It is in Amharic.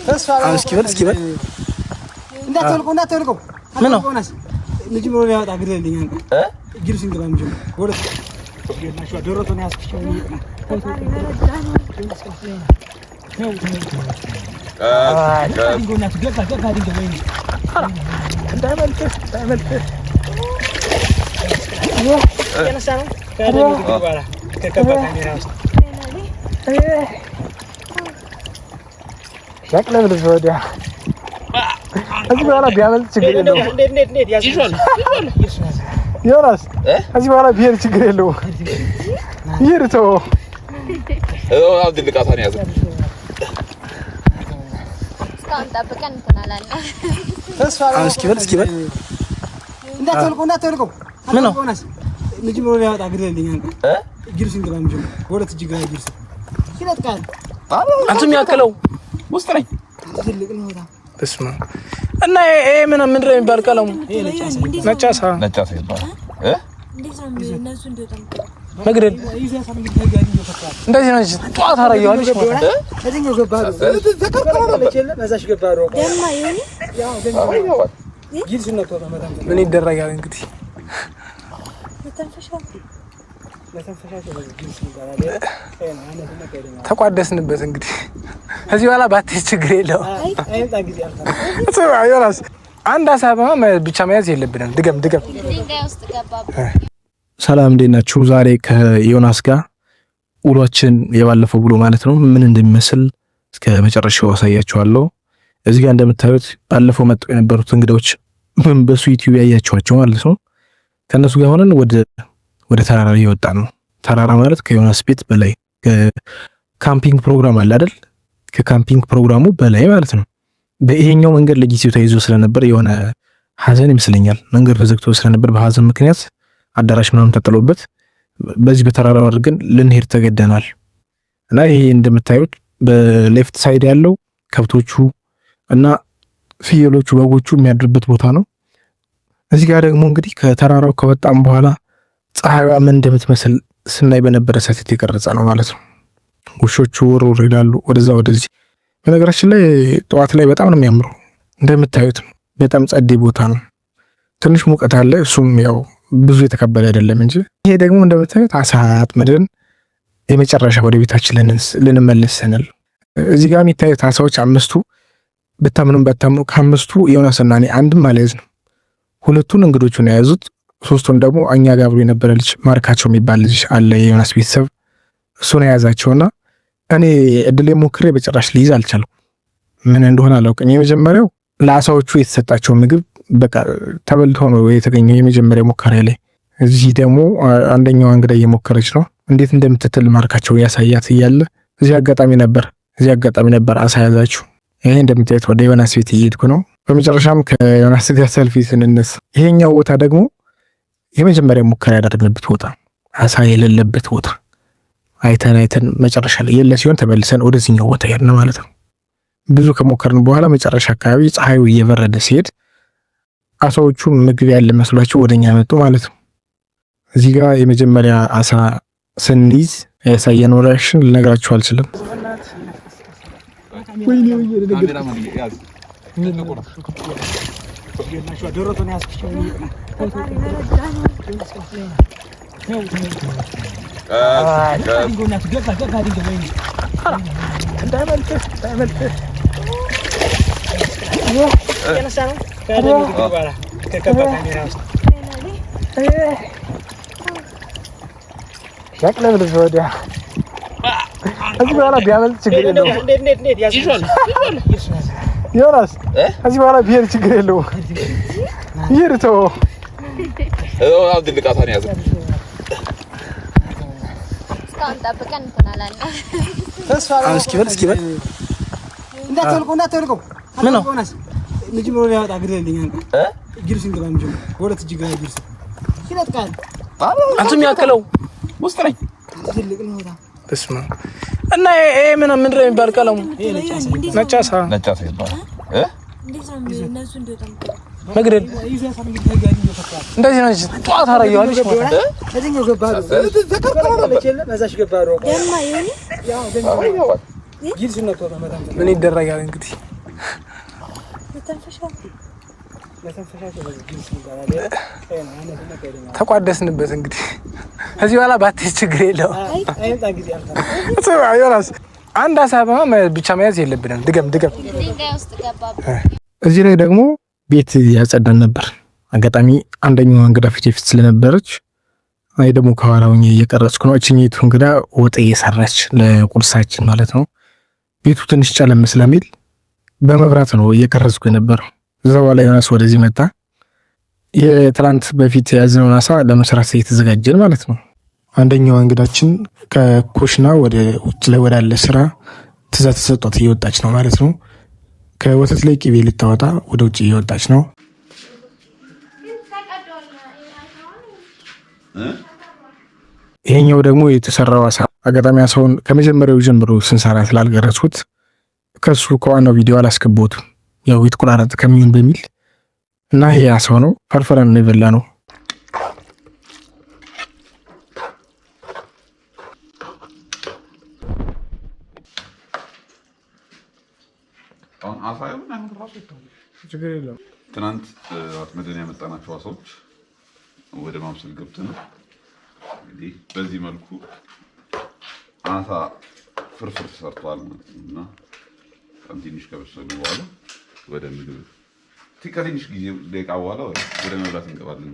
እስኪ በል እንዳትወልቁ ምን ነው ልጅ ብሎ ያወጣ ግደልኝ ጊልሽን ግራ ምንጀ ወደ ይላሽዋ ዶሮቶን ያስከሽው ይጥና ዲንጎና ገባ ዲንጎ ወይ እንዳይመልጥ ያነሳው ካደረገ በኋላ ከከባድ ካሜራ ውስጥ ያቅለብ ልጅ ወዲያ እዚህ በኋላ ቢያመልጥ ችግር የለውም። እንዴት ያዝሽዋል ዮናስ እዚህ በኋላ ቢሄድ ችግር የለውም። ይርቶ አብድልቃሳን ያዘ እስካሁን ጠብቀን እንተናላለን። እስኪ በል እንዳትወልቁ ምን ነው ልጅ ብሎ ያወጣ ግደልኝ ጊልሽን ግራ ምንጀ ወደ ትጅጋ ጊልሽ ይለጥቃል አንተም ያከለው ውስጥ ላይ ትልቅ ነው ወጣ እስማ እና ይሄ ምንድነው የሚባል ቀለሙ ነጫሳ ይባላል እንዴት ነው እነሱ እንደወጣው መግደል እንደዚህ ነው ጧት አራየዋለሽ ማለት እዚህኛው ገባሩ ተከርከረለች የለ በዛሽ ገባሩ ደማ ይሁን ያው ጊልሽ ነው ተመጣጣኝ ምን ይደረጋል እንግዲህ ተቋደስንበት እንግዲህ ከዚህ በኋላ ባትይ ችግር የለውም። ዮናስ አንድ ሀሳብማ ብቻ መያዝ የለብንም። ድገም ድንጋይ ውስጥ ገባ። ሰላም እንዴት ናችሁ? ዛሬ ከዮናስ ጋር ውሏችን የባለፈው ውሎ ማለት ነው ምን እንደሚመስል እስከ መጨረሻው አሳያችኋለሁ። እዚህ ጋር እንደምታዩት ባለፈው መጥተው የነበሩት እንግዶች በሱ ዩቲዩብ ያያችኋቸው ማለት ነው። ከነሱ ጋር ሆነን ወደ ተራራ እየወጣን ነው። ተራራ ማለት ከዮናስ ቤት በላይ ካምፒንግ ፕሮግራም አለ አይደል? ከካምፒንግ ፕሮግራሙ በላይ ማለት ነው። በይሄኛው መንገድ ለጊዜው ተይዞ ስለነበር የሆነ ሀዘን ይመስለኛል መንገድ ተዘግቶ ስለነበር በሀዘን ምክንያት አዳራሽ ምናምን ተጥሎበት በዚህ በተራራው አድርገን ልንሄድ ተገደናል። እና ይሄ እንደምታዩት በሌፍት ሳይድ ያለው ከብቶቹ እና ፍየሎቹ በጎቹ የሚያድሩበት ቦታ ነው። እዚህ ጋር ደግሞ እንግዲህ ከተራራው ከወጣን በኋላ ፀሐይዋ ምን እንደምትመስል ስናይ በነበረ ሰዓት የተቀረጸ ነው ማለት ነው። ውሾቹ ወርወር ይላሉ ወደዛ ወደዚህ። በነገራችን ላይ ጠዋት ላይ በጣም ነው የሚያምረው እንደምታዩት በጣም ጸዴ ቦታ ነው። ትንሽ ሙቀት አለ፣ እሱም ያው ብዙ የተከበደ አይደለም እንጂ። ይሄ ደግሞ እንደምታዩት አሳ አጥምደን የመጨረሻ ወደ ቤታችን ልንመለስ ስንል እዚህ ጋር የሚታዩት አሳዎች አምስቱ ብታምኑም ባታምኑ ከአምስቱ ዮናስና እኔ አንድም አልያዝ ነው። ሁለቱን እንግዶቹን የያዙት፣ ሶስቱን ደግሞ እኛ ጋር አብሮ የነበረ ልጅ ማርካቸው የሚባል ልጅ አለ የዮናስ ቤተሰብ፣ እሱን የያዛቸውና እኔ እድሌ ሞክሬ በጭራሽ ሊይዝ አልቻልኩም። ምን እንደሆነ አላውቅም። የመጀመሪያው ለአሳዎቹ የተሰጣቸው ምግብ በቃ ተበልቶ ነው የተገኘው የመጀመሪያ ሙከራ ላይ። እዚህ ደግሞ አንደኛው እንግዳ እየሞከረች ነው እንዴት እንደምትትል ማርካቸው ያሳያት እያለ እዚህ አጋጣሚ ነበር አሳ ያዛችሁ። ይሄ እንደምታዩት ወደ ዮናስ ቤት እየሄድኩ ነው። በመጨረሻም ከዮናስ ጋር ሰልፊ ስንነሳ ይሄኛው ቦታ ደግሞ የመጀመሪያ ሙከራ ያደረግንበት ቦታ፣ አሳ የሌለበት ቦታ አይተን መጨረሻ ላይ የለ ሲሆን ተመልሰን ወደዚህኛው ቦታ ሄድን ማለት ነው። ብዙ ከሞከርን በኋላ መጨረሻ አካባቢ ፀሐዩ እየበረደ ሲሄድ አሳዎቹ ምግብ ያለ መስሏቸው ወደኛ መጡ ማለት ነው። እዚህ ጋር የመጀመሪያ አሳ ስንይዝ ያሳየነው ሪአክሽን ልነግራችሁ አልችልም። ዶሮቶን ያስከሽው ይጥና ዲንጎና ገባ ዲንጎ ወይ እንዳይመልጥ ያነሳው ካደረገ በኋላ ከከባድ ካሜራ ውስጥ ያቅለብ ልጅ ወዲያ እዚህ በኋላ ቢያመልጥ ችግር የለውም። እንዴት ያዝሽዋል ዮናስ እዚህ በኋላ ቢሄድ ችግር የለውም። ይርቶ አብድልቃሳን ያዘ እስካሁን ጠብቀን እንተናላለን። እስኪ በል እንዳትወልቁ ምን ነው ልጅ ብሎ ያወጣ ግደልኝ ጊልሽን ግራ ምንጀ ወደ ትጅጋ ጊልሽ ይለጥቃል አንተም ያከለው ውስጥ ላይ ትልቅ ነው ወጣ እስማ እና ይሄ ምንድነው የሚባል ቀለሙ ነጫሳ ይባላል እንዴት ነው እነሱ እንደወጣው መግደል እንደዚህ ነው ጧት አራየዋለሽ ማለት እዚህኛው ገባሩ ተከርከረለች የለ በዛሽ ገባሩ ደማ ይሁን ያው ጊልሽ ነው ተመጣጣኝ ምን ይደረጋል እንግዲህ ተቋደስንበት እንግዲህ ከዚህ በኋላ ባትይ ችግር የለውም። ዮናስ አንድ ሀሳብ ብቻ መያዝ የለብንም። ድገም እዚህ ላይ ደግሞ ቤት ያጸዳን ነበር። አጋጣሚ አንደኛው እንግዳ ፊት ስለነበረች አይ ደግሞ ከኋላው እየቀረጽኩ ነው። እቺኝቱ እንግዳ ወጥ እየሰራች ለቁርሳችን ማለት ነው። ቤቱ ትንሽ ጨለም ስለሚል በመብራት ነው እየቀረጽኩ የነበረው። እዛው ላይ ዮናስ ወደዚህ መጣ። የትላንት በፊት ያዝነውን አሳ ለመስራት እየተዘጋጀን ማለት ነው። አንደኛው እንግዳችን ከኮሽና ወደ ውጭ ላይ ወዳለ ስራ ትእዛዝ ተሰጥቷት እየወጣች ነው ማለት ነው። ከወተት ላይ ቅቤ ልታወጣ ወደ ውጭ እየወጣች ነው። ይሄኛው ደግሞ የተሰራው አሳ አጋጣሚ አሳውን ከመጀመሪያው ጀምሮ ስንሰራ ስላልገረጽኩት ከሱ ከዋናው ቪዲዮ አላስገባሁትም። ያው ይትቆራረጥ ከሚሆን በሚል እና ይሄ አሳው ነው። ፈርፈረን ነው የበላ ነው። ትናንት አጥምደን ያመጣናቸው አሳዎች ወደ ማብሰል ገብተን እንግዲህ በዚህ መልኩ አሳ ፍርፍር ተሰርቷል እና በጣም ትንሽ ከበሰሉ በኋላ ወደ ምግብ ትንሽ ጊዜ ደቂቃ በኋላ ወደ መብላት እንገባለን።